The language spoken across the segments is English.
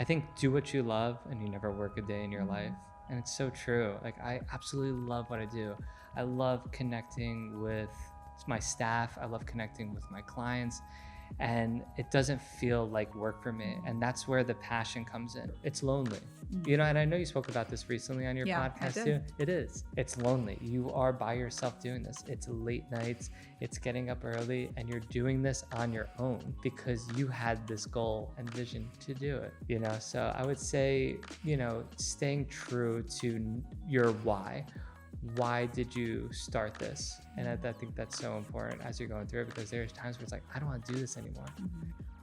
I think do what you love and you never work a day in your life. And it's so true. Like, I absolutely love what I do. I love connecting with my staff. I love connecting with my clients. And it doesn't feel like work for me. And that's where the passion comes in. It's lonely. You know, and I know you spoke about this recently on your podcast too. It is. It's lonely. You are by yourself doing this. It's late nights. It's getting up early, and you're doing this on your own because you had this goal and vision to do it, you know? So I would say, you know, staying true to your why. Why did you start this? And I think that's so important as you're going through it, because there's times where it's like, I don't want to do this anymore.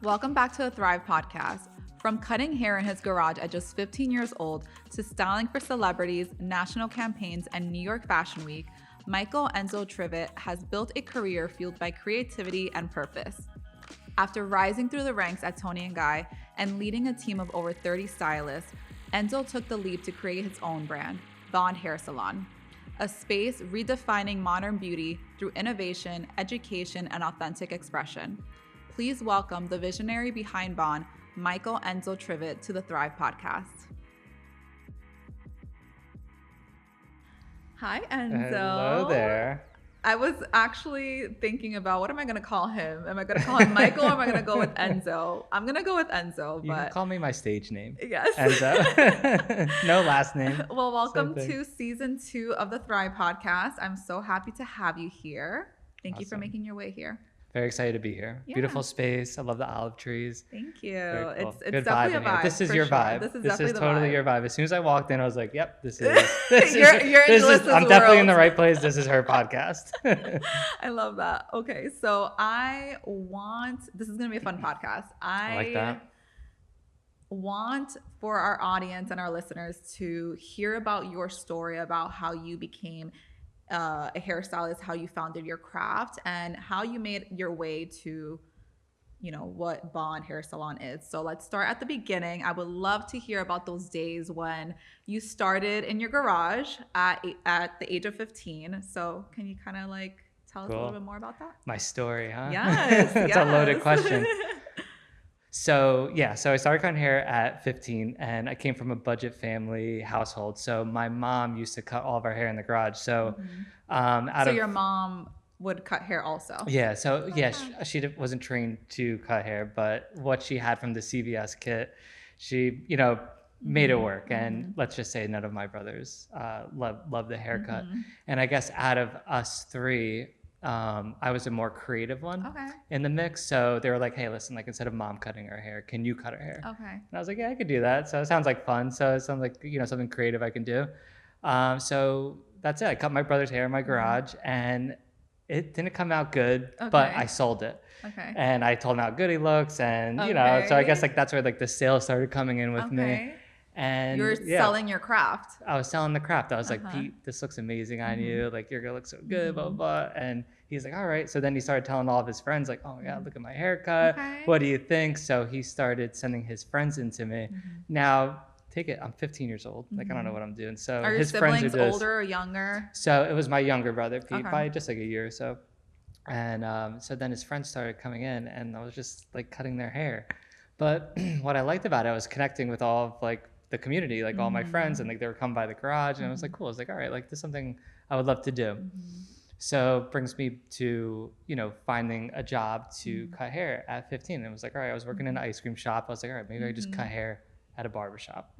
Welcome back to the Thrive podcast. From cutting hair in his garage at just 15 years old to styling for celebrities, national campaigns, and New York Fashion Week, Michael Enzo Trivet has built a career fueled by creativity and purpose. After rising through the ranks at Toni & Guy and leading a team of over 30 stylists, Enzo took the leap to create his own brand, Bond Hair Salon, a space redefining modern beauty through innovation, education, and authentic expression. Please welcome the visionary behind Bond, Michael Enzo Trivet, to the Thrive podcast. Hi, Enzo. Hello there. I was actually thinking about, what am I going to call him? Am I going to call him Michael or am I going to go with Enzo? I'm going to go with Enzo. You can call me my stage name. Yes. Enzo. No last name. Well, welcome to season 2 of the Thrive podcast. I'm so happy to have you here. Thank you for making your way here. Very excited to be here. Yeah. Beautiful space. I love the olive trees. Thank you. Cool. It's definitely a vibe. This is your vibe. This is totally your vibe. As soon as I walked in, I was like, "Yep, this is." I'm definitely in the right place. This is her podcast. I love that. Okay, so this is gonna be a fun podcast. I like that. Want for our audience and our listeners to hear about your story about how you became a hairstylist, how you founded your craft, and how you made your way to, you know, what Bond Hair Salon is. So let's start at the beginning. I would love to hear about those days when you started in your garage at the age of 15. So can you kind of like tell us a little bit more about that? My story, huh? Yes. It's a loaded question. So I started cutting hair at 15, and I came from a budget family household. So my mom used to cut all of our hair in the garage. So, your mom would cut hair also. Yeah. So she wasn't trained to cut hair, but what she had from the CVS kit, she, you know, made it work. And let's just say none of my brothers love the haircut. And I guess out of us three, I was a more creative one in the mix. So they were like, hey, listen, like, instead of mom cutting her hair, can you cut her hair? Okay. And I was like, yeah, I could do that. So it sounds like fun. So it sounds like, you know, something creative I can do. So that's it. I cut my brother's hair in my garage, and it didn't come out good, but I sold it. Okay. And I told him how good he looks, and you know, so I guess like that's where like the sales started coming in with me. And you're selling your craft. I was selling the craft. I was like, Pete, this looks amazing on you. Like, you're gonna look so good, blah, blah, blah. And he's like, all right. So then he started telling all of his friends, like, oh yeah, look at my haircut. What do you think? So he started sending his friends into me. Now, take it, I'm 15 years old. Like, I don't know what I'm doing. So are his your friends siblings are just older or younger? So it was my younger brother, Pete, by just like a year or so. And so then his friends started coming in, and I was just like cutting their hair. But what I liked about it, I was connecting with all of like the community, like all my friends, and like they were coming by the garage, and I was like, cool. I was like, all right, like this is something I would love to do. So it brings me to, you know, finding a job to cut hair at 15. And it was like, all right, I was working in an ice cream shop. I was like, all right, maybe I just cut hair at a barber shop.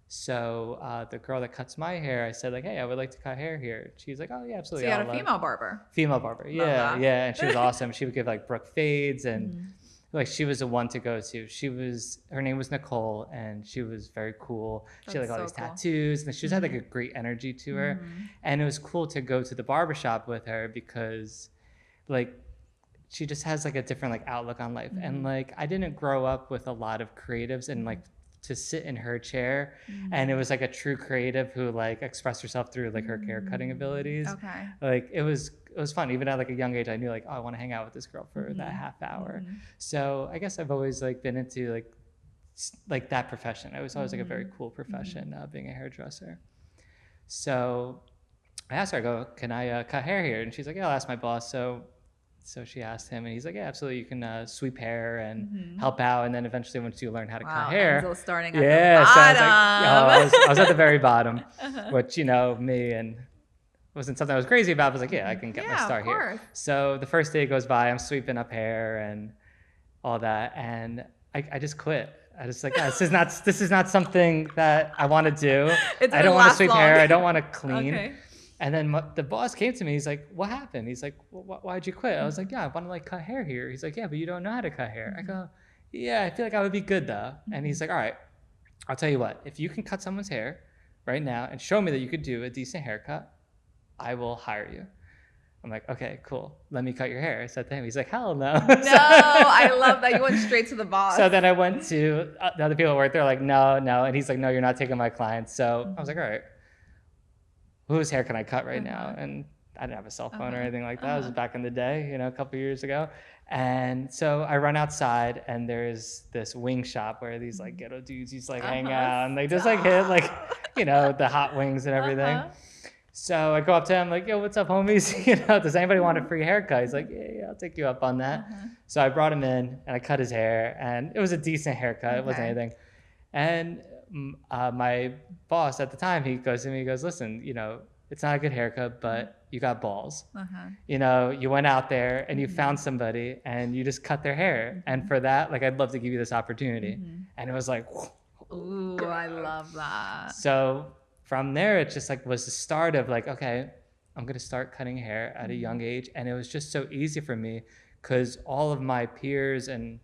So the girl that cuts my hair, I said like, hey, I would like to cut hair here. She's like, oh yeah, absolutely. So you had a female barber. Female barber, yeah. And she was awesome. She would give like Brooke fades, and like she was the one to go to. Her name was Nicole, and she was very cool. She had like all these tattoos, and she just had like a great energy to her. And it was cool to go to the barbershop with her because like she just has like a different like outlook on life. And like I didn't grow up with a lot of creatives, and like to sit in her chair, and it was like a true creative who like expressed herself through like her hair cutting abilities. Like it was fun. Even at like a young age, I knew like, oh, I want to hang out with this girl for that half hour. So I guess I've always like been into like that profession. It was always like a very cool profession, being a hairdresser. So I asked her, I go, can I cut hair here? And she's like, yeah, I'll ask my boss. So so she asked him, and he's like, yeah, absolutely. You can sweep hair and help out. And then eventually once you learn how to cut hair. Enzo starting at the bottom. So I was like, I was at the very bottom, which, me and wasn't something I was crazy about. I was like, yeah, I can get my start here. So the first day goes by, I'm sweeping up hair and all that. And I just quit. I just like, this is not something that I want to do. I don't want to sweep hair. I don't want to clean. Okay. And then the boss came to me. He's like, what happened? He's like, why'd you quit? I was like, yeah, I want to like cut hair here. He's like, yeah, but you don't know how to cut hair. I go, yeah, I feel like I would be good though. And he's like, all right, I'll tell you what, if you can cut someone's hair right now and show me that you could do a decent haircut, I will hire you. I'm like, okay, cool. Let me cut your hair. I said to him. He's like, hell no. No, I love that. You went straight to the boss. So then I went to the other people at work. They're like, no. And he's like, no, you're not taking my clients. So I was like, all right, whose hair can I cut right now? And I didn't have a cell phone or anything like that. It was back in the day, a couple years ago. And so I run outside, and there's this wing shop where these like ghetto dudes used to like hang out and they just like hit like, the hot wings and everything. So I go up to him like, yo, what's up, homies? Does anybody want a free haircut? He's like, yeah, I'll take you up on that. So I brought him in and I cut his hair, and it was a decent haircut. It wasn't anything. And my boss at the time, he goes to me, he goes, listen, it's not a good haircut, but you got balls. You went out there and you found somebody and you just cut their hair. And for that, like, I'd love to give you this opportunity. And it was like, ooh, I love that. So from there, it just like was the start of like, okay, I'm going to start cutting hair at a young age. And it was just so easy for me because all of my peers and,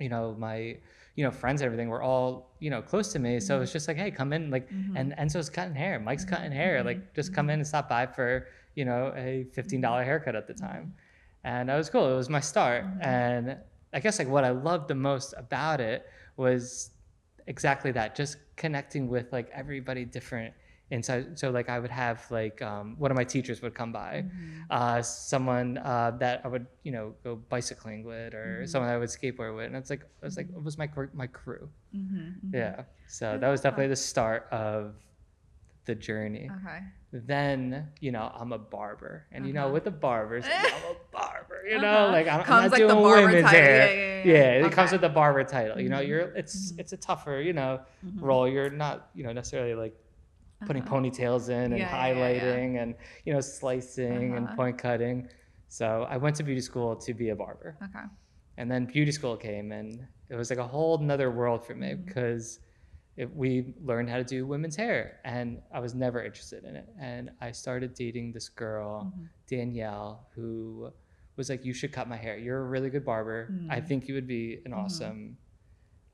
my, friends and everything were all, close to me. So it was just like, hey, come in, like, and Enzo's cutting hair, Mike's cutting hair, like just come in and stop by for, a $15 haircut at the time. And that was cool. It was my start. And I guess like what I loved the most about it was exactly that, just connecting with like everybody different inside. So like I would have like one of my teachers would come by, someone that I would go bicycling with, or someone I would skateboard with, and it was my crew. Yeah, so that was definitely the start of the journey. Then I'm a barber, and with the barbers, I'm a barber. Like I'm not like doing women's hair. Yeah, it comes with the barber title. It's a tougher role. You're not necessarily like putting ponytails in and highlighting and slicing and point cutting. So I went to beauty school to be a barber. And then beauty school came, and it was like a whole nother world for me because we learned how to do women's hair, and I was never interested in it. And I started dating this girl, Danielle, who was like, you should cut my hair. You're a really good barber. I think you would be an awesome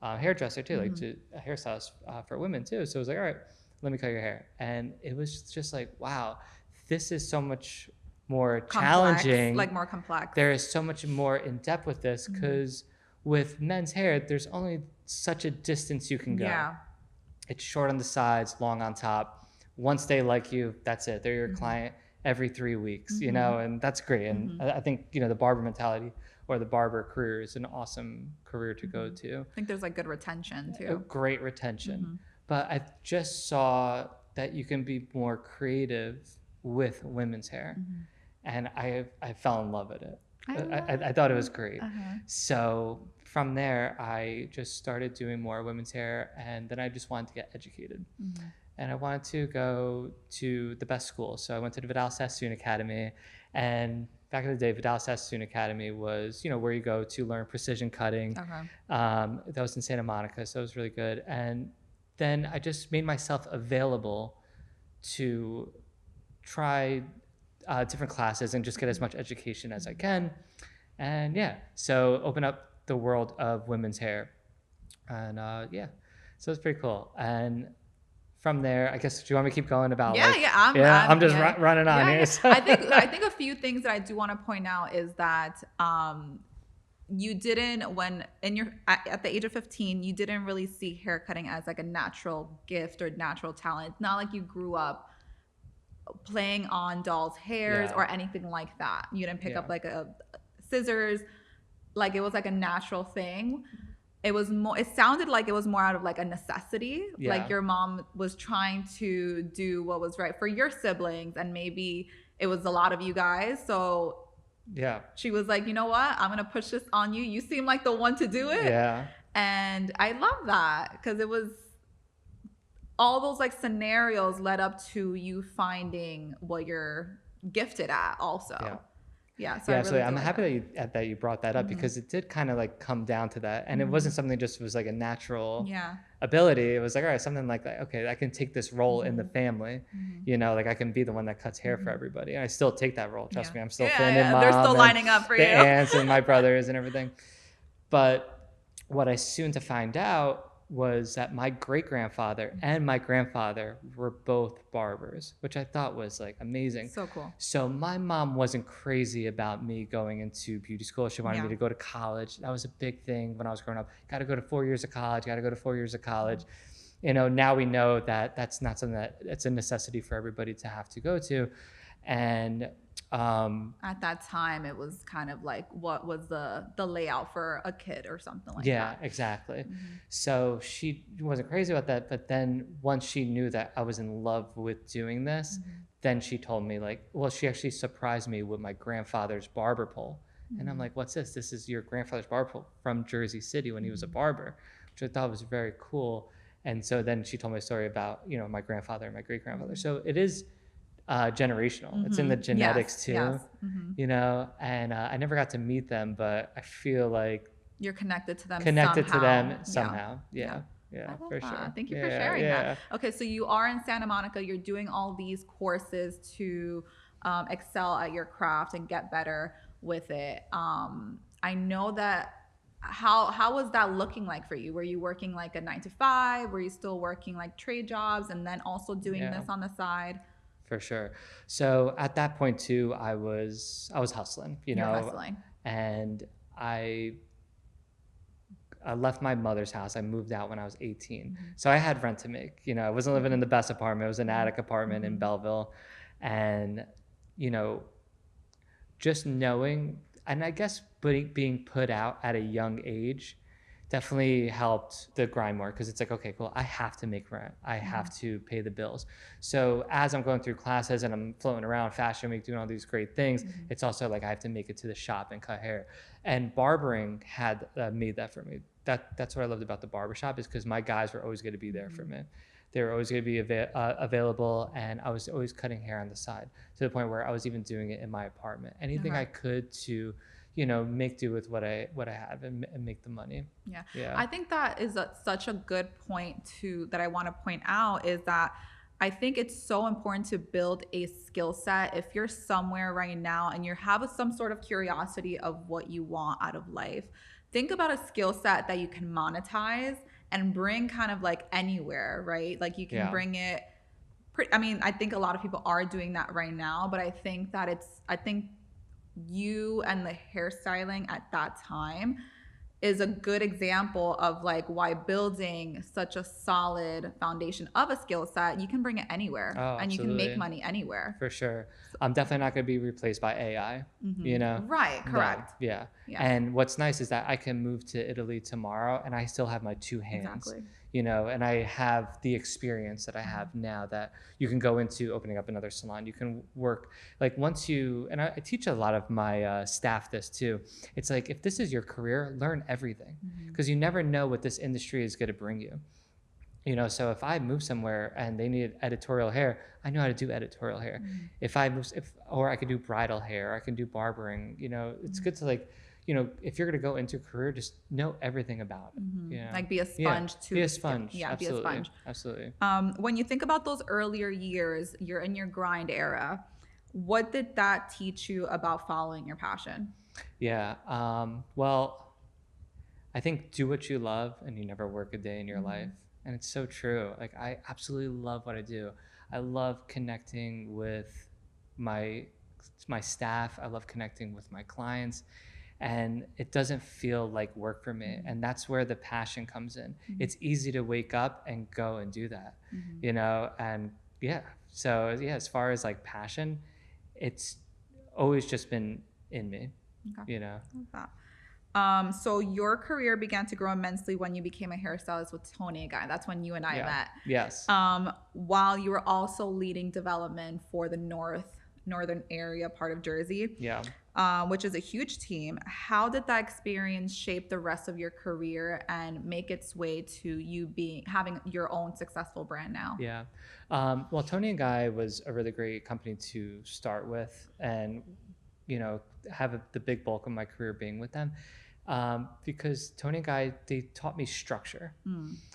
hairdresser too, like a hairstylist for women too. So I was like, all right, let me cut your hair. And it was just like, wow, this is so much more challenging. Like more complex. There is so much more in depth with this because with men's hair, there's only such a distance you can go. Yeah. It's short on the sides, long on top. Once they like you, that's it. They're your client every 3 weeks, and that's great. And I think, the barber mentality or the barber career is an awesome career to go to. I think there's like good retention too. Great retention. But I just saw that you can be more creative with women's hair. And I fell in love with it. I thought it was great. So from there, I just started doing more women's hair, and then I just wanted to get educated. And I wanted to go to the best school. So I went to the Vidal Sassoon Academy, and back in the day, Vidal Sassoon Academy was, where you go to learn precision cutting. That was in Santa Monica, so it was really good. And then I just made myself available to try different classes and just get as much education as I can. And so open up the world of women's hair. And so it's pretty cool. And from there, I guess, do you want me to keep going about? I'm just running on here. So. I think a few things that I do want to point out is that you didn't, at the age of 15, you didn't really see haircutting as like a natural gift or natural talent. It's not like you grew up playing on dolls' hairs or anything like that. You didn't pick up like a scissors. Like it was like a natural thing. It sounded like it was more out of like a necessity. Like your mom was trying to do what was right for your siblings, and maybe it was a lot of you guys. So Yeah. She was like, you know what? I'm going to push this on you. You seem like the one to do it. Yeah. And I love that because it was all those like scenarios led up to you finding what you're gifted at also. Yeah. Yeah. So Yeah, I really absolutely. do I'm like happy that you brought that up because it did kind of like come down to that. And it wasn't something just was like a natural Yeah. ability. It was like, all right, something like that. Okay, I can take this role in the family. You know, like I can be the one that cuts hair for everybody. And I still take that role. Trust me, I'm still filming mom. They're still lining up for the you. aunts and my brothers and everything. But what I soon to find out was that my great-grandfather and my grandfather were both barbers, which I thought was like amazing. So cool. So my mom wasn't crazy about me going into beauty school. She wanted me to go to college. That was a big thing when I was growing up. Got to go to 4 years of college. Got to go to 4 years of college. You know, now we know that that's not something that it's a necessity for everybody to have to go to. And at that time, it was kind of like, what was the layout for a kid or something like that? Yeah, exactly. So she wasn't crazy about that. But then once she knew that I was in love with doing this, then she told me like, well, she actually surprised me with my grandfather's barber pole. And I'm like, what's this? This is your grandfather's barber pole from Jersey City when he was a barber, which I thought was very cool. And so then she told me a story about, you know, my grandfather and my great-grandfather. So it is generational. It's in the genetics too, you know, and I never got to meet them, but I feel like you're connected to them somehow. Yeah, for sure. Thank you for sharing that. Okay, so you are in Santa Monica. You're doing all these courses to excel at your craft and get better with it. I know that. How was that looking like for you? Were you working like a 9 to 5? Were you still working like trade jobs and then also doing this on the side? For sure. So at that point too, I was hustling, you know, hustling. And I left my mother's house. I moved out when I was 18. So I had rent to make, you know, I wasn't living in the best apartment. It was an attic apartment in Belleville. And, you know, just knowing, and I guess being put out at a young age definitely helped the grind more, because it's like, okay, cool, I have to make rent. I have to pay the bills. So as I'm going through classes and I'm floating around Fashion Week doing all these great things, it's also like I have to make it to the shop and cut hair. And barbering had made that for me. That's what I loved about the barbershop, is because my guys were always going to be there for me. They were always going to be available, and I was always cutting hair on the side, to the point where I was even doing it in my apartment. Anything I could to, you know, make do with what I have and make the money. Yeah. I think that is such a good point that I want to point out, is that I think it's so important to build a skill set. If you're somewhere right now and you have some sort of curiosity of what you want out of life, think about a skill set that you can monetize and bring kind of like anywhere, right? Like you can bring it. I mean, I think a lot of people are doing that right now, but I think you and the hairstyling at that time is a good example of like why building such a solid foundation of a skill set, you can bring it anywhere and you can make money anywhere. For sure. I'm definitely not going to be replaced by AI, you know? Right, correct. No, yeah. And what's nice is that I can move to Italy tomorrow and I still have my two hands. Exactly. You know, and I have the experience that I have now, that you can go into opening up another salon. You can work, like once you, and I teach a lot of my staff this too. It's like, if this is your career, learn everything, because you never know what this industry is going to bring you. You know, so if I move somewhere and they need editorial hair, I know how to do editorial hair. If I move, or I could do bridal hair, I can do barbering. You know, it's good to like, you know, if you're going to go into a career, just know everything about it. You know? Like be a sponge too. Be a sponge. Yeah, absolutely. be a sponge. Absolutely. When you think about those earlier years, you're in your grind era. What did that teach you about following your passion? Yeah. Well, I think do what you love and you never work a day in your life. And it's so true. Like I absolutely love what I do. I love connecting with my staff. I love connecting with my clients. And it doesn't feel like work for me. And that's where the passion comes in. It's easy to wake up and go and do that, you know? And so as far as like passion, it's always just been in me, you know? So your career began to grow immensely when you became a hairstylist with Tony Guy. That's when you and I met. Yes. While you were also leading development for the northern area part of Jersey. Yeah. which is a huge team. How did that experience shape the rest of your career and make its way to you having your own successful brand now? Yeah. Well, Tony and Guy was a really great company to start with, and have the big bulk of my career being with them, because Tony and Guy, they taught me structure.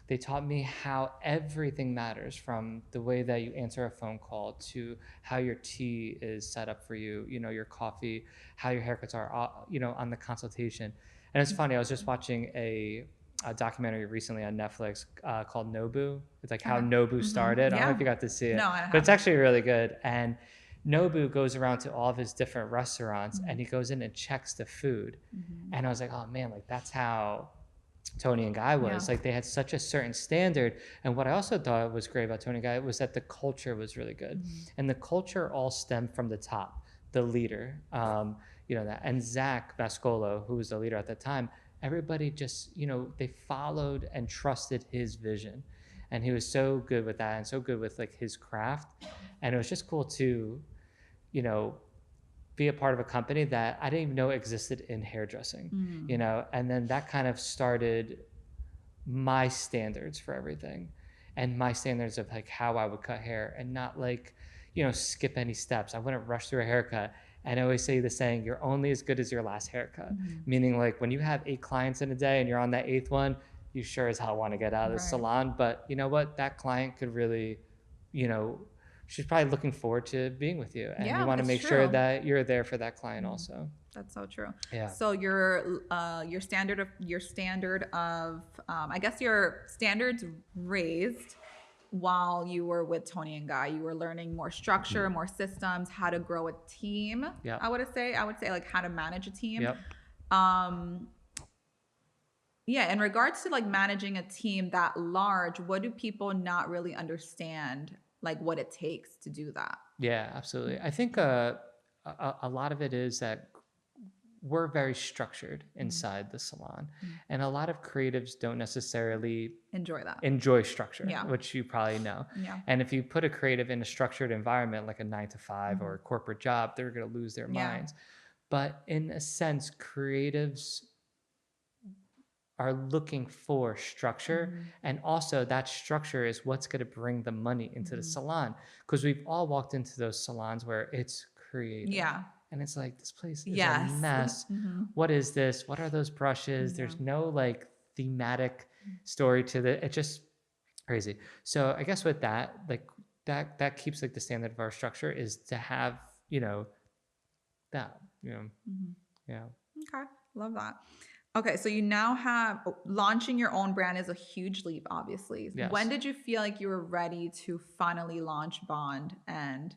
They taught me how everything matters, from the way that you answer a phone call to how your tea is set up for you, your coffee, how your haircuts are, on the consultation. And it's funny, I was just watching a documentary recently on Netflix called Nobu. It's like how Nobu started. I don't know if you got to see it, No, I but it's haven't. actually really good. And Nobu goes around to all of his different restaurants and he goes in and checks the food. And I was like, oh man, like that's how Tony and Guy was. Yeah. Like they had such a certain standard. And what I also thought was great about Tony and Guy was that the culture was really good. And the culture all stemmed from the top, the leader, that. And Zach Vascolo, who was the leader at the time, everybody just, they followed and trusted his vision. And he was so good with that and so good with like his craft. And it was just cool to, be a part of a company that I didn't even know existed in hairdressing, and then that kind of started my standards for everything, and my standards of like how I would cut hair and not like, skip any steps. I wouldn't rush through a haircut. And I always say the saying, you're only as good as your last haircut, meaning like when you have 8 clients in a day and you're on that 8th one, you sure as hell want to get out of the salon. But you know what? That client could really, she's probably looking forward to being with you, and you want to make sure that you're there for that client also. That's so true. Yeah. So your standard of I guess your standards raised while you were with Tony and Guy. You were learning more structure, more systems, how to grow a team. Yep. I would say like how to manage a team. Yep. Yeah, in regards to like managing a team that large, what do people not really understand, like what it takes to do that? Yeah, absolutely. I think a lot of it is that we're very structured inside the salon, and a lot of creatives don't necessarily enjoy structure, which you probably know. Yeah. And if you put a creative in a structured environment like a 9-to-5 or a corporate job, they're going to lose their minds. But in a sense, creatives are looking for structure, and also that structure is what's going to bring the money into the salon, because we've all walked into those salons where it's creative, and it's like, this place is a mess. What is this? What are those brushes? There's no like thematic story to it's just crazy. So I guess with that, like that keeps like the standard of our structure is to have that yeah. Okay, love that. Okay, so you now have launching your own brand is a huge leap, obviously. Yes. When did you feel like you were ready to finally launch Bond and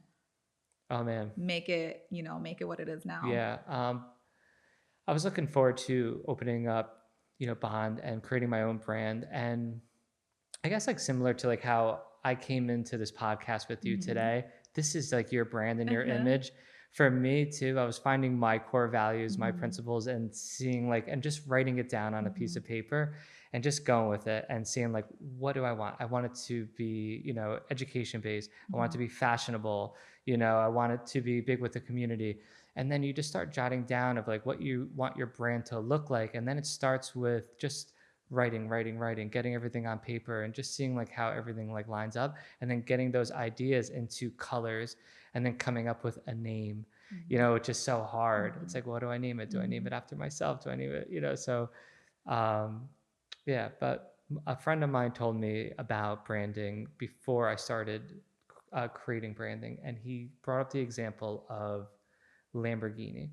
make it what it is now? Yeah. I was looking forward to opening up, Bond and creating my own brand. And I guess like similar to like how I came into this podcast with you today, this is like your brand and your image. For me too, I was finding my core values, my principles, and seeing like, and just writing it down on a piece of paper and just going with it and seeing like, what do I want? I want it to be, education based. I want it to be fashionable. I want it to be big with the community. And then you just start jotting down of like what you want your brand to look like. And then it starts with just writing, getting everything on paper and just seeing like how everything like lines up, and then getting those ideas into colors, and then coming up with a name, which is so hard. It's like, what do I name it? Do I name it after myself? Do I name it, so, but a friend of mine told me about branding before I started creating branding. And he brought up the example of Lamborghini.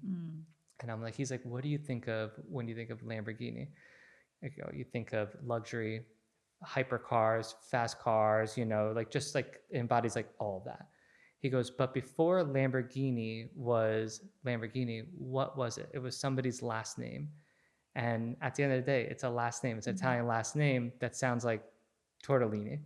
And I'm like, he's like, what do you think of when you think of Lamborghini? You think of luxury, hypercars, fast cars, like just like embodies like all of that. He goes, but before Lamborghini was Lamborghini, what was it? It was somebody's last name. And at the end of the day, it's a last name. It's an Italian last name that sounds like tortellini,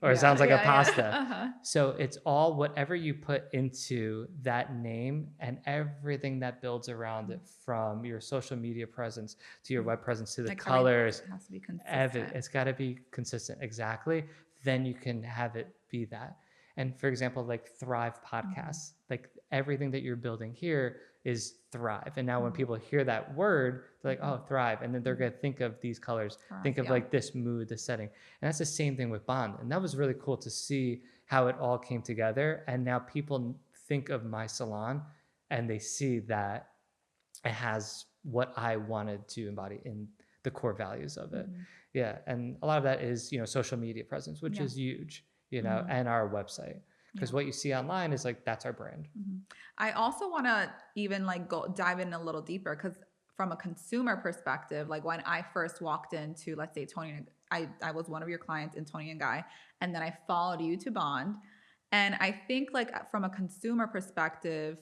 or it sounds like a pasta. So it's all whatever you put into that name and everything that builds around it, from your social media presence to your web presence to the colors. It has to be consistent. It's got to be consistent. Exactly. Then you can have it be that. And for example, like Thrive podcasts, like everything that you're building here is thrive. And now when people hear that word, they're like, oh, thrive. And then they're going to think of these colors, think of like this mood, this setting. And that's the same thing with Bond. And that was really cool to see how it all came together. And now people think of my salon and they see that it has what I wanted to embody in the core values of it. Yeah. And a lot of that is, you know, social media presence, which is huge, you know, and our website. Because what you see online is like, that's our brand. I also want to even like dive in a little deeper, because from a consumer perspective, like when I first walked into, let's say Tony, I was one of your clients in Tony and Guy, and then I followed you to Bond. And I think like from a consumer perspective,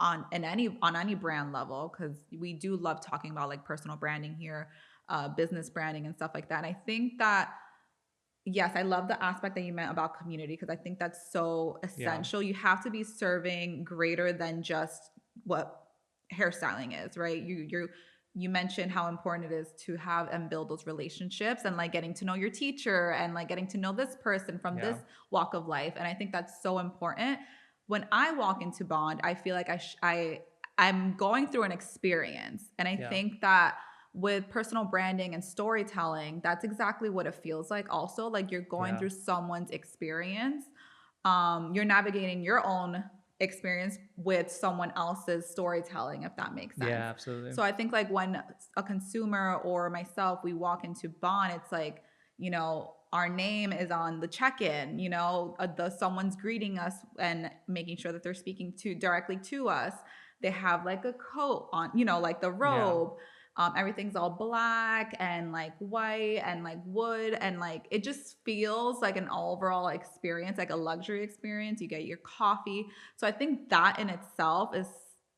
on any brand level, because we do love talking about like personal branding here, business branding and stuff like that. And I think that, yes, I love the aspect that you meant about community, because I think that's so essential. You have to be serving greater than just what hairstyling is, right? You mentioned how important it is to have and build those relationships, and like getting to know your teacher and like getting to know this person from this walk of life. And I think that's so important. When I walk into Bond, I feel like I'm going through an experience. And I think that with personal branding and storytelling, that's exactly what it feels like. Also, like you're going through someone's experience. You're navigating your own experience with someone else's storytelling, if that makes sense. Yeah, absolutely. So I think like when a consumer or myself, we walk into Bond, it's like, you know, our name is on the check-in, you know, someone's greeting us and making sure that they're speaking directly to us. They have like a coat on, you know, like the robe. Everything's all black and like white and like wood, and like it just feels like an overall experience, like a luxury experience. You get your coffee. So I think that in itself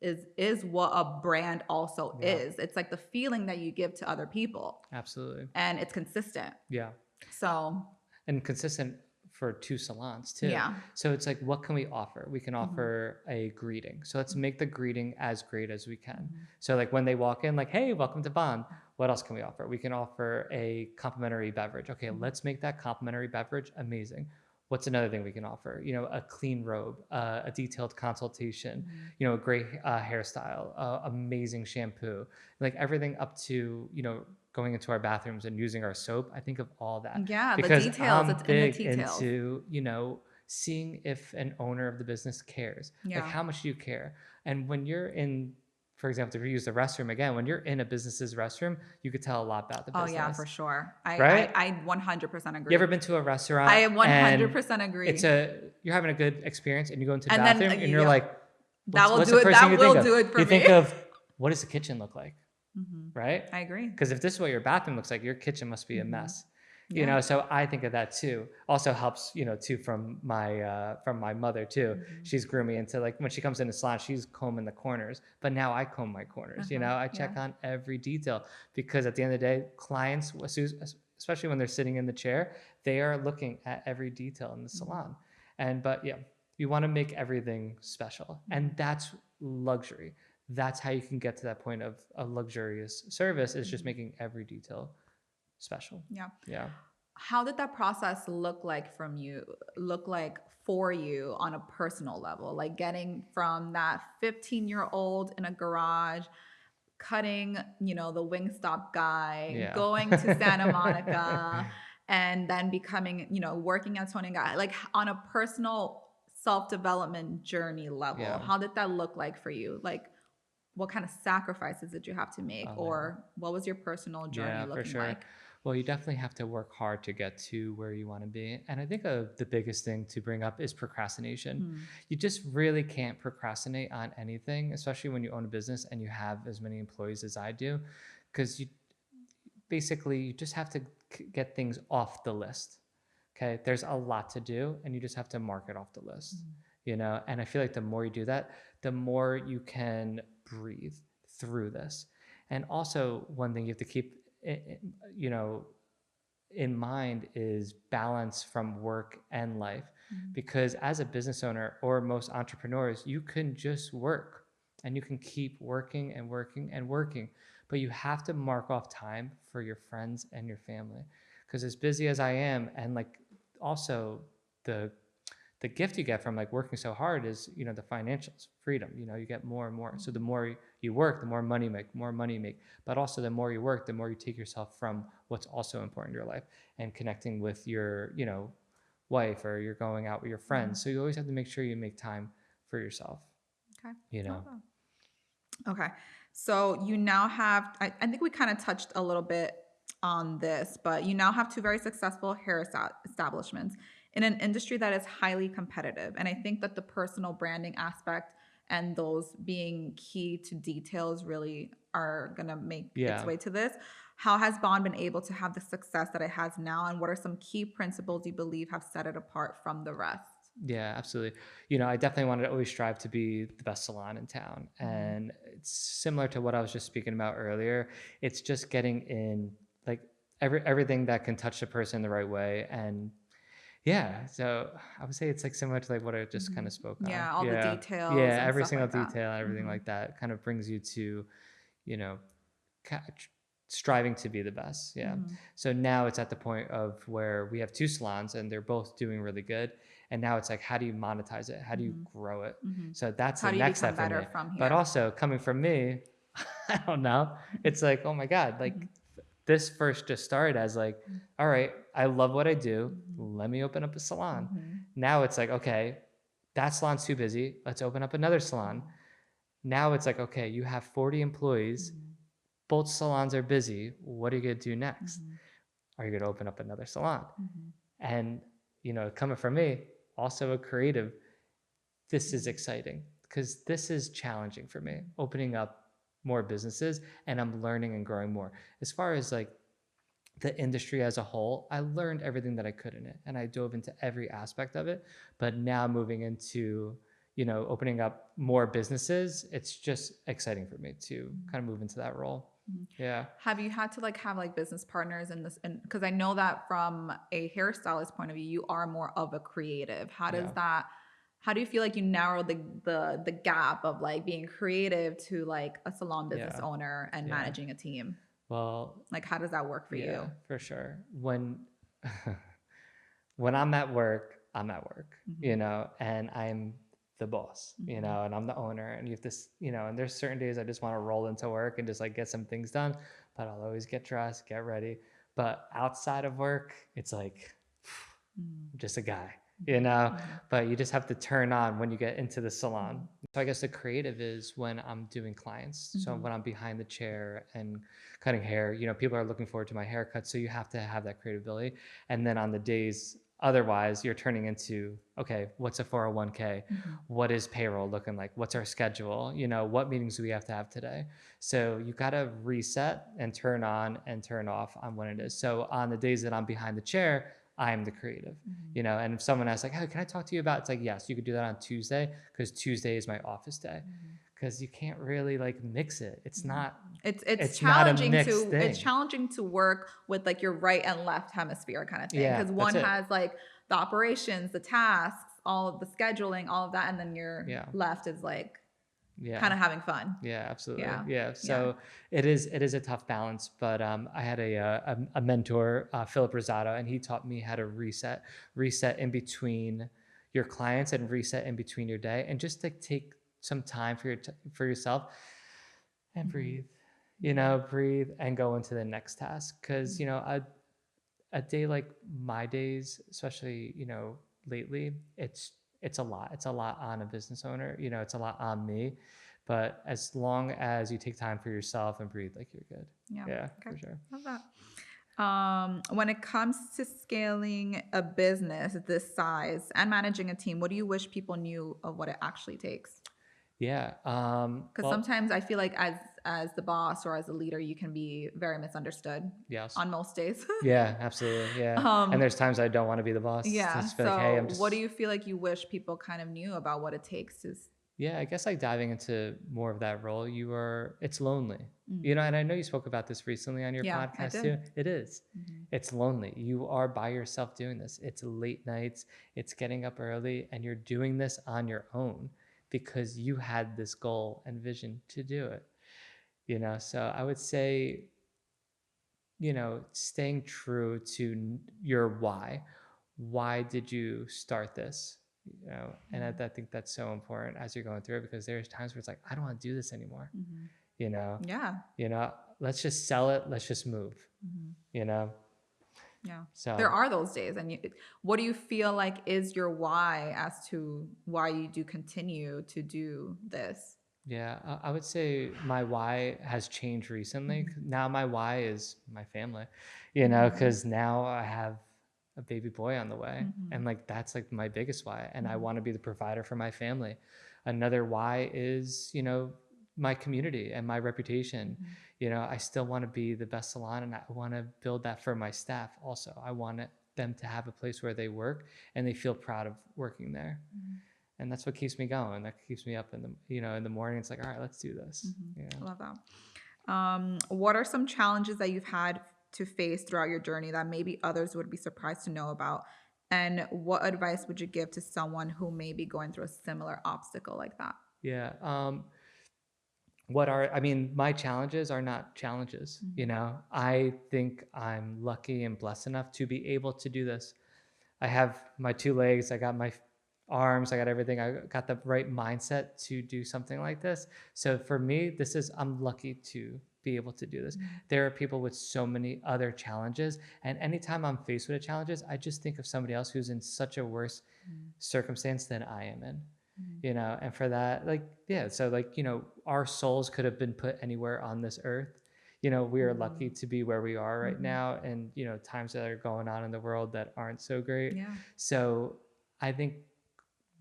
is what a brand also is. It's like the feeling that you give to other people. Absolutely. And it's consistent. Yeah. So, and consistent for 2 salons too. Yeah. So it's like, what can we offer? We can offer a greeting. So let's make the greeting as great as we can. So like when they walk in, like, hey, welcome to Bond. What else can we offer? We can offer a complimentary beverage. Okay, let's make that complimentary beverage amazing. What's another thing we can offer? You know, a clean robe, a detailed consultation, you know, a great hairstyle, amazing shampoo, like everything up to, you know, going into our bathrooms and using our soap. I think of all that. Yeah, because the details. I'm It's big in the details. into, you know, seeing if an owner of the business cares. Like, how much do you care? And when you're in, for example, if we use the restroom again, when you're in a business's restroom, you could tell a lot about the business. Oh yeah, for sure. Right? I 100% agree. You ever been to a restaurant? I 100% agree. You're having a good experience and you go into the And bathroom then, and you're like, that will what's do the it. first thing That you think will of? do it for You me. think of, what does the kitchen look like? Right? I agree. Because if this is what your bathroom looks like, your kitchen must be a mess. You know, so I think of that too. Also helps, you know, too, from my mother too. She's groomed me into, like, when she comes in the salon, she's combing the corners, but now I comb my corners. You know, I check on every detail, because at the end of the day, clients, especially when they're sitting in the chair, they are looking at every detail in the salon. But yeah, you want to make everything special, and that's luxury. That's how you can get to that point of a luxurious service, is just making every detail special. Yeah. How did that process look like for you on a personal level? Like getting from that 15-year-old in a garage, cutting, you know, the Wingstop guy, going to Santa Monica, and then becoming, you know, working at Tony Guy, like on a personal self-development journey level. How did that look like for you? Like, what kind of sacrifices did you have to make, or what was your personal journey looking like? Well, you definitely have to work hard to get to where you want to be. And I think the biggest thing to bring up is procrastination. You just really can't procrastinate on anything, especially when you own a business and you have as many employees as I do, because you just have to get things off the list. Okay. There's a lot to do, and you just have to mark it off the list, you know? And I feel like the more you do that, the more you can breathe through this. And also, one thing you have to keep, you know, in mind is balance from work and life. Because as a business owner, or most entrepreneurs, you can just work and you can keep working and working and working, but you have to mark off time for your friends and your family. Because as busy as I am, and like also the the gift you get from like working so hard is, you know, the financials, freedom, you know, you get more and more. So the more you work, the more money you make, but also the more you work, the more you take yourself from what's also important in your life and connecting with your, you know, wife, or you're going out with your friends. So you always have to make sure you make time for yourself. Okay. You know. Okay. So you now have, I think we kind of touched a little bit on this, but you now have two very successful establishments in an industry that is highly competitive. And I think that the personal branding aspect and those being key to details really are going to make its way to this. How has Bond been able to have the success that it has now? And what are some key principles you believe have set it apart from the rest? Yeah, absolutely. You know, I definitely wanted to always strive to be the best salon in town. And it's similar to what I was just speaking about earlier. It's just getting in like everything that can touch the person the right way. And yeah, so I would say it's like similar to like what I just kind of spoke on. Yeah, all the details. Yeah, and every stuff single like that. detail and everything like that kind of brings you to, you know, striving to be the best. Yeah. So now it's at the point of where we have two salons and they're both doing really good. And now it's like, how do you monetize it? How do you grow it? So that's How the do you next become step for better me. from here? But also coming from me, I don't know. It's like, oh my God, like this first just started as like, all right, I love what I do. Let me open up a salon. Now it's like, okay, that salon's too busy. Let's open up another salon. Now it's like, okay, you have 40 employees. Both salons are busy. What are you going to do next? Are you going to open up another salon? And, you know, coming from me, also a creative, this is exciting because this is challenging for me, opening up more businesses, and I'm learning and growing more. As far as like the industry as a whole, I learned everything that I could in it and I dove into every aspect of it. But now moving into, you know, opening up more businesses, it's just exciting for me to kind of move into that role. Yeah. Have you had to like have like business partners in this? And because I know that from a hairstylist point of view, you are more of a creative. How does that? How do you feel like you narrow the gap of like being creative to like a salon business owner and managing a team? Well, like how does that work for you? For sure. When when I'm at work, you know, and I'm the boss, you know, and I'm the owner, and you have this, you know, and there's certain days I just want to roll into work and just like get some things done, but I'll always get dressed, get ready. But outside of work, it's like I'm just a guy, you know, but you just have to turn on when you get into the salon. So I guess the creative is when I'm doing clients. So when I'm behind the chair and cutting hair, you know, people are looking forward to my haircut. So you have to have that creativity. And then on the days otherwise, you're turning into, okay, what's a 401k? What is payroll looking like? What's our schedule? You know, what meetings do we have to have today? So you got to reset and turn on and turn off on when it is. So on the days that I'm behind the chair, I'm the creative, you know, and if someone asks like, hey, can I talk to you about, it's like, yes, you could do that on Tuesday because Tuesday is my office day. Because you can't really like mix it. It's not. It's challenging it's challenging to work with like your right and left hemisphere kind of thing. Yeah, because one has like the operations, the tasks, all of the scheduling, all of that, and then your left is like kind of having fun. Yeah, absolutely. Yeah. So it is a tough balance, but I had a mentor, Philip Rosado, and he taught me how to reset in between your clients and reset in between your day, and just to take some time for yourself and breathe, you know, breathe and go into the next task. Because, you know, a day like my days, especially, you know, lately, it's a lot. It's a lot on a business owner, you know, it's a lot on me. But as long as you take time for yourself and breathe, like, you're good. Yeah, for sure. Love that. When it comes to scaling a business this size and managing a team, what do you wish people knew of what it actually takes? Yeah. Because sometimes I feel like as the boss or as a leader, you can be very misunderstood. Yes. On most days. Yeah, absolutely. Yeah. And there's times I don't want to be the boss. Yeah. So like, hey, what do you feel like you wish people kind of knew about what it takes to? Yeah, I guess like diving into more of that role, it's lonely, you know, and I know you spoke about this recently on your podcast too. It is. It's lonely. You are by yourself doing this. It's late nights, it's getting up early, and you're doing this on your own because you had this goal and vision to do it, you know? So I would say, you know, staying true to your why. Why did you start this? you know, and I think that's so important as you're going through it, because there's times where it's like, I don't want to do this anymore. You know, let's just sell it. Let's just move, you know? Yeah. So there are those days. And what do you feel like is your why as to why you do continue to do this? Yeah, I would say my why has changed recently. Now my why is my family, you know, because now I have a baby boy on the way, and like that's like my biggest why, and I want to be the provider for my family. Another why is, you know, my community and my reputation. You know, I still want to be the best salon, and I want to build that for my staff also. I want them to have a place where they work and they feel proud of working there. And that's what keeps me going. That keeps me up in the, you know, in the morning. It's like, all right, let's do this. Yeah. I love that. What are some challenges that you've had to face throughout your journey that maybe others would be surprised to know about? And what advice would you give to someone who may be going through a similar obstacle like that? Yeah. I mean, my challenges are not challenges. You know, I think I'm lucky and blessed enough to be able to do this. I have my 2 legs. I got my arms, I got everything. I got the right mindset to do something like this. So for me, I'm lucky to be able to do this. There are people with so many other challenges. And anytime I'm faced with challenges, I just think of somebody else who's in such a worse circumstance than I am in, you know? And for that, like, yeah. So like, you know, our souls could have been put anywhere on this earth. You know, we are lucky to be where we are right now. And, you know, times that are going on in the world that aren't so great. Yeah. So I think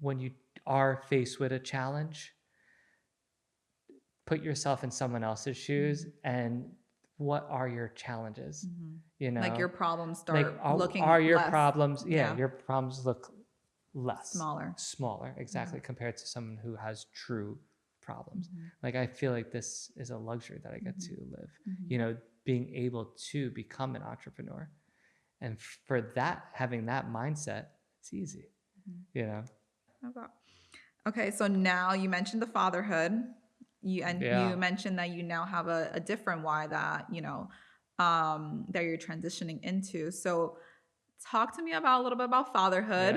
when you are faced with a challenge, put yourself in someone else's shoes and what are your challenges? You know, like your problems start like, looking are your less. problems, your problems look less smaller exactly, compared to someone who has true problems. Like, I feel like this is a luxury that I get to live, you know, being able to become an entrepreneur. And for that, having that mindset, it's easy, you know? Okay, so now you mentioned the fatherhood. You mentioned that you now have a different why that, you know, that you're transitioning into. So talk to me about a little bit about fatherhood.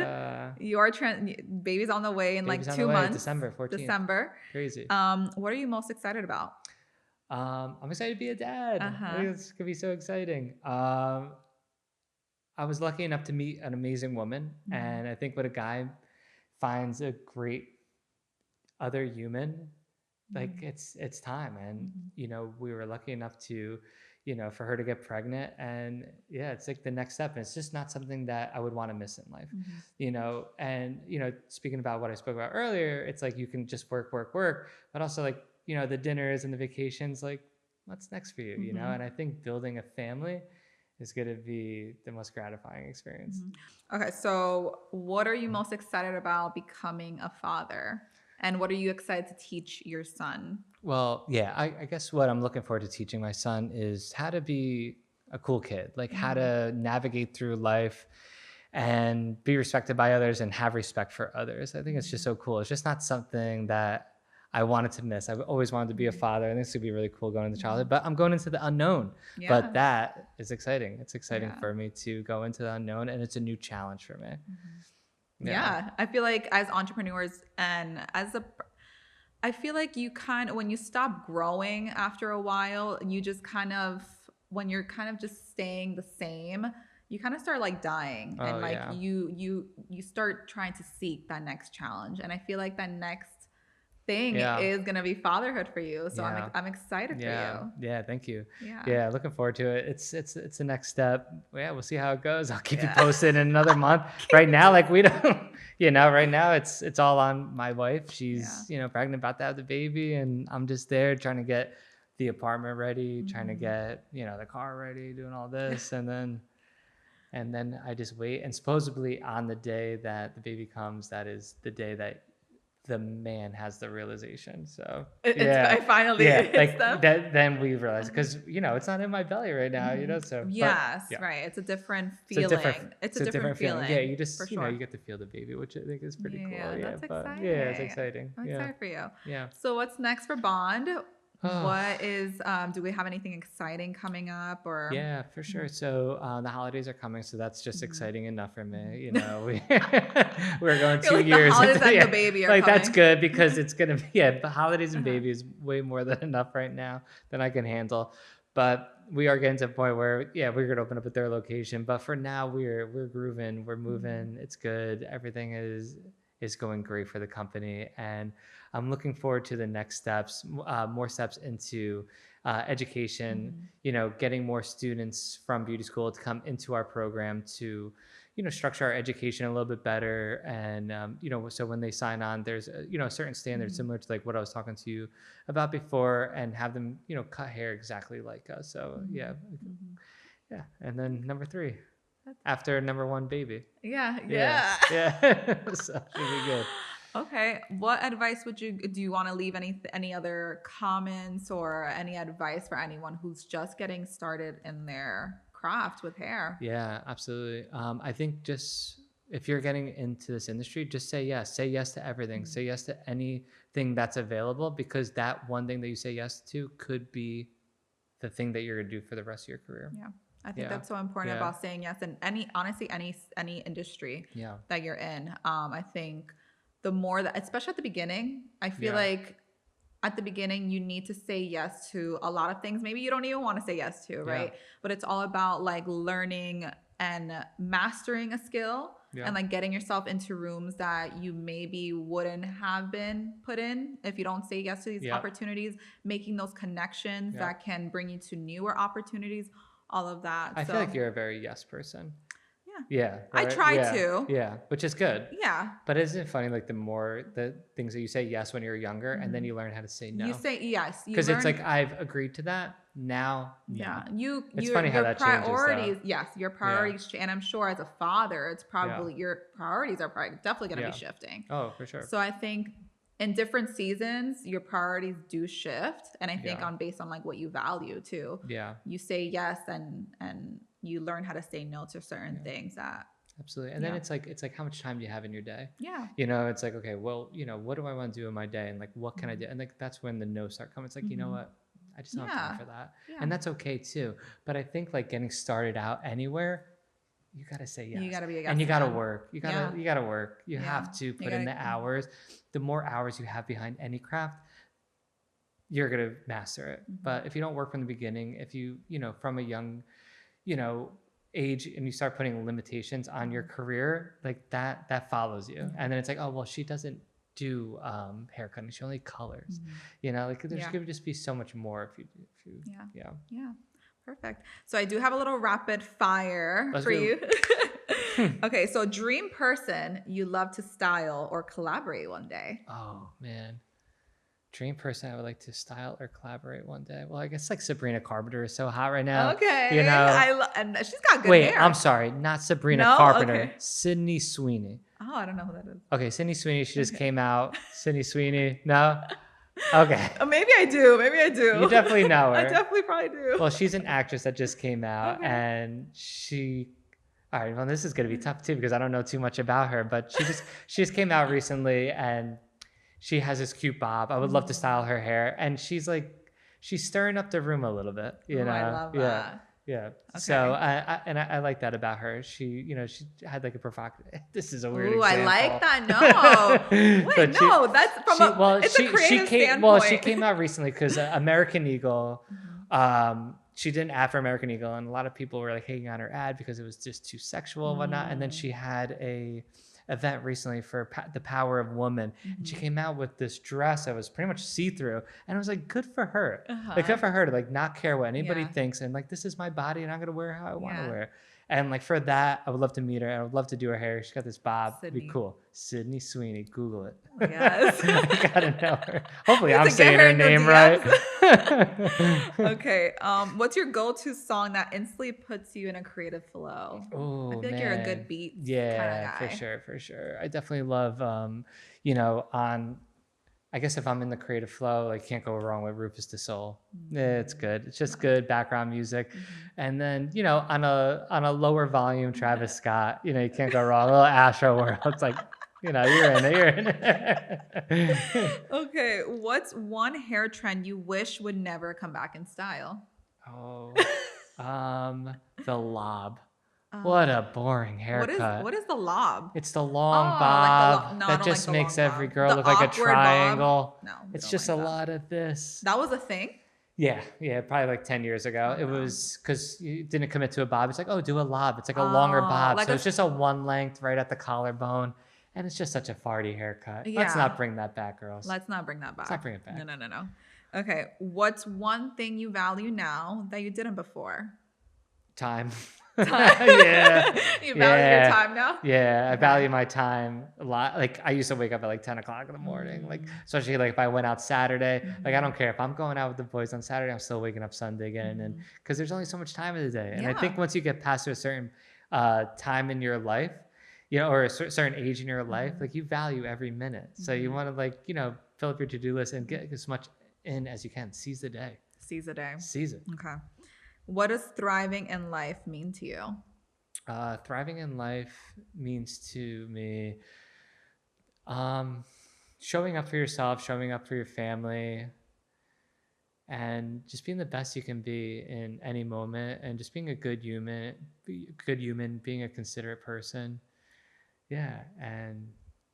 Your baby's on the way in like 2 months. December 14th. December. Crazy. What are you most excited about? I'm excited to be a dad. I think it's gonna be so exciting. I was lucky enough to meet an amazing woman, and I think when a guy finds a great other human, like it's time. And you know, we were lucky enough to, you know, for her to get pregnant, and yeah, it's like the next step, and it's just not something that I would want to miss in life. You know, and you know, speaking about what I spoke about earlier, it's like you can just work, but also, like, you know, the dinners and the vacations, like, what's next for you? You know, and I think building a family is going to be the most gratifying experience. Okay, so what are you most excited about becoming a father? And what are you excited to teach your son? Well, yeah, I guess what I'm looking forward to teaching my son is how to be a cool kid, like how to navigate through life and be respected by others and have respect for others. I think it's just so cool. It's just not something that I wanted to miss. I've always wanted to be a father, and this would be really cool going into childhood, but I'm going into the unknown. But that is exciting. It's exciting for me to go into the unknown, and it's a new challenge for me. Yeah. I feel like as entrepreneurs and I feel like you kind of, when you stop growing after a while, you just kind of, when you're kind of just staying the same, you kind of start like dying, and like you start trying to seek that next challenge. And I feel like that next thing is gonna be fatherhood for you. So I'm excited for you. Yeah, thank you. Yeah, looking forward to it. It's the next step. Yeah, we'll see how it goes. I'll keep you posted in another month. Right now, like, we don't, you know, right now it's all on my wife. She's you know, pregnant, about to have the baby, and I'm just there trying to get the apartment ready, trying to get, you know, the car ready, doing all this, and then I just wait. And supposedly on the day that the baby comes, that is the day that the man has the realization. So I finally like that, then we realize, because you know, it's not in my belly right now, you know. So right, it's a different feeling. It's a different feeling. Yeah, you just you know, you get to feel the baby, which I think is pretty cool. That's exciting. Yeah, it's exciting. I'm excited for you. Yeah. So what's next for Bond? Oh, What is, do we have anything exciting coming up or? yeah, for sure. So the holidays are coming, so that's just Mhm. exciting enough for me. You Mhm. know, we're going You're two like the years holidays into and the yeah, baby are like that's coming. good because it's gonna be the holidays and Uh-huh. baby is way more than enough right now than I can handle. But we are getting to a point where we're gonna open up a third location. But for now, we're grooving, we're Mhm. moving. It's good. Everything is going great for the company, and I'm looking forward to the next steps, more steps into education, Mhm. getting more students from beauty school to come into our program to, structure our education a little bit better. And, so when they sign on, there's, a certain standard Mhm. similar to like what I was talking to you about before, and have them, cut hair exactly like us. So yeah, Mhm. Mhm. yeah. And then number three, That's- after number one baby. Yeah, Yeah. yeah. Yeah. So should be good. Okay. What advice do you want to leave any other comments or any advice for anyone who's just getting started in their craft with hair? Yeah, absolutely. I think just if you're getting into this industry, just say yes. Say yes to everything. Mhm. Say yes to anything that's available, because that one thing that you say yes to could be the thing that you're going to do for the rest of your career. Yeah. I think Yeah. that's so important Yeah. about saying yes in honestly any industry Yeah. that you're in. I think the more that, especially at the beginning, I feel Yeah. like at the beginning you need to say yes to a lot of things maybe you don't even want to say yes to, Yeah. right? But it's all about like learning and mastering a skill, Yeah. and like getting yourself into rooms that you maybe wouldn't have been put in if you don't say yes to these Yeah. opportunities, making those connections Yeah. that can bring you to newer opportunities, all of that. I feel So like you're a very yes person. yeah, Yeah. I Right. try Yeah. to. Yeah. Which is good. Yeah. But isn't it funny, like the things that you say yes when you're younger, and then Mhm. you learn how to say You no? say yes, you Because it's like learn. I've agreed to that. Now, Yeah, no. It's your funny how that changes, though. priorities, yes, your Yeah. priorities, and I'm sure as a father, it's Yeah. probably your priorities are probably definitely going to be Yeah. shifting. Oh, for sure. So I think in different seasons, your priorities do shift, and I think Yeah. on based on like what you value too. Yeah. You say yes, and you learn how to say no to certain Yeah. things that. Absolutely. And then Yeah. it's like how much time do you have in your day? Yeah. It's like, okay, well, what do I want to do in my day? And like, what can I do? And like, that's when the no's start coming. It's like, you know Mhm. what? I just don't have time Yeah. for that. Yeah. And that's okay too. But I think like getting started out anywhere, you got to say yes. You got to be a yes And you got to man. work. Yeah. You got to work. You Yeah. have to You put in gotta. the hours. The more hours you have behind any craft, you're going to master it. Mhm. But if you don't work from the beginning, if you, from a young, you know, age, and you start putting limitations on your career, like that follows you. Mhm. And then it's like, oh, well, she doesn't do hair cutting. She only colors. Mhm. Like there's Yeah. going to just be so much more if you Yeah. yeah. Yeah. Perfect. So I do have a little rapid fire Let's for go. you. Okay. So dream person you love to style or collaborate one day. Oh man. Dream person I would like to style or collaborate one day. Well, I guess like Sabrina Carpenter is so hot right now. Okay. And she's got good Wait, hair. I'm sorry, not Sabrina No? Carpenter. Okay. Sydney Sweeney. Oh, I don't know who that is. Okay, Sydney Sweeney. She just Okay. came out. Sydney Sweeney. No. Okay. Maybe I do. Maybe I do. You definitely know her. I definitely probably do. Well, she's an actress that just came out, Okay. and all right, well, this is going to be tough too because I don't know too much about her, but she just came out recently, and she has this cute bob. I would love to style her hair, and she's stirring up the room a little bit, Ooh, I love that. Yeah. Okay. So I like that about her. She had like a provocative. This is a weird Ooh, example. I like that. No. Wait, But no, that's from a creative standpoint. Well, she came out recently because American Eagle. Mhm. She did an ad for American Eagle, and a lot of people were like hating on her ad because it was just too sexual and whatnot. And then she had a event recently for the Power of Woman, and she came out with this dress that was pretty much see-through, and I was like, good for her. Like, good for her to like not care what anybody Yeah. thinks, and like, this is my body, and I'm gonna wear how I want to Yeah. wear. And like for that, I would love to meet her. I would love to do her hair. She's got this bob. It'd be Sydney. cool. Sydney Sweeney. Google it. Yes. I gotta know her. Hopefully, You have I'm to get saying her her in your name right. Okay. What's your go-to song that instantly puts you in a creative flow? Oh, I feel like you're a good beat Yeah, kind of guy. for sure. I definitely love, I guess if I'm in the creative flow, like can't go wrong with Rufus Du Sol. It's good. It's just good background music. And then, on a lower volume, Travis Scott, you can't go wrong. A little Astro World. It's like, You know, you're in it. Okay, what's one hair trend you wish would never come back in style? Oh, the lob. What a boring haircut. What is the lob? It's the Oh, long like the bob no, I that don't like just the makes long every bob. girl The look like a awkward bob. triangle. No, we It's don't just like a that. lot of this. That was a thing? Yeah, probably like 10 years ago. Oh, It no. was because you didn't commit to a bob. It's like, oh, do a lob. It's like a longer bob. like So a- it's just a one length right at the collarbone. And it's just such a farty haircut. Let's Yeah. not bring that back, girls. Let's not bring that back. not bring it back. No. Okay, what's one thing you value now that you didn't before? Time. Time. Yeah. You value your Yeah. time now? Yeah, I Okay. value my time a lot. Like I used to wake up at like 10 o'clock in the morning. Like especially like if I went out Saturday, like I don't care if I'm going out with the boys on Saturday, I'm still waking up Sunday again. And because there's only so much time in the day. And I think Yeah. once you get past a certain time in your life, you know, or a certain age in your life, like you value every minute. So you want to like, you know, fill up your to-do list and get as much in as you can. Seize the day. Seize a day. Seize it. Okay. What does thriving in life mean to you? Thriving in life means to me showing up for yourself, showing up for your family, and just being the best you can be in any moment, and just being a good human, being a considerate person.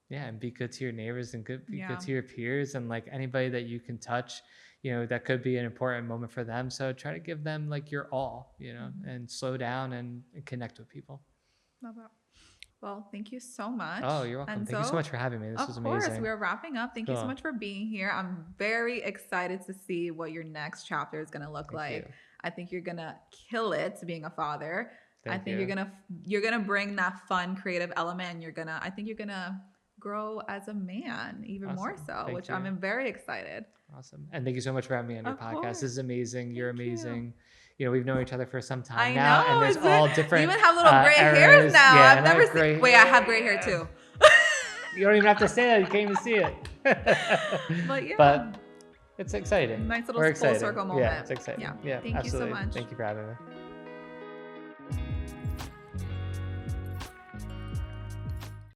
And be good to your neighbors and be Yeah. good to your peers and like anybody that you can touch, you know, that could be an important moment for them. So try to give them like your all, you know, and slow down and connect with people. Love that. Well, thank you so much. Oh, you're welcome. Thank you so much for having me. This was amazing. Of course, we're wrapping up. Thank you so Cool. much for being here. I'm very excited to see what your next chapter is going to look Thank like. you. I think you're going to kill it being a father. I Thank think you. you're going to bring that fun creative element, and I think you're going to grow as a man even more Awesome. so, Thank which you. I'm very excited. Awesome. And thank you so much for having me on your Of podcast. course. This is amazing. You're Thank you. amazing. You know, we've known each other for some time I now, know. and there's is it? all different. You even have little gray hairs eras. now. Yeah, I've and I never have seen. gray Wait, I have gray hair too. You don't even have to say that. You can't even see it. But yeah. But it's exciting. Nice little We're full excited. circle moment. Yeah, it's exciting. Yeah. Yeah, Thank you so absolutely. much. Thank you for having me.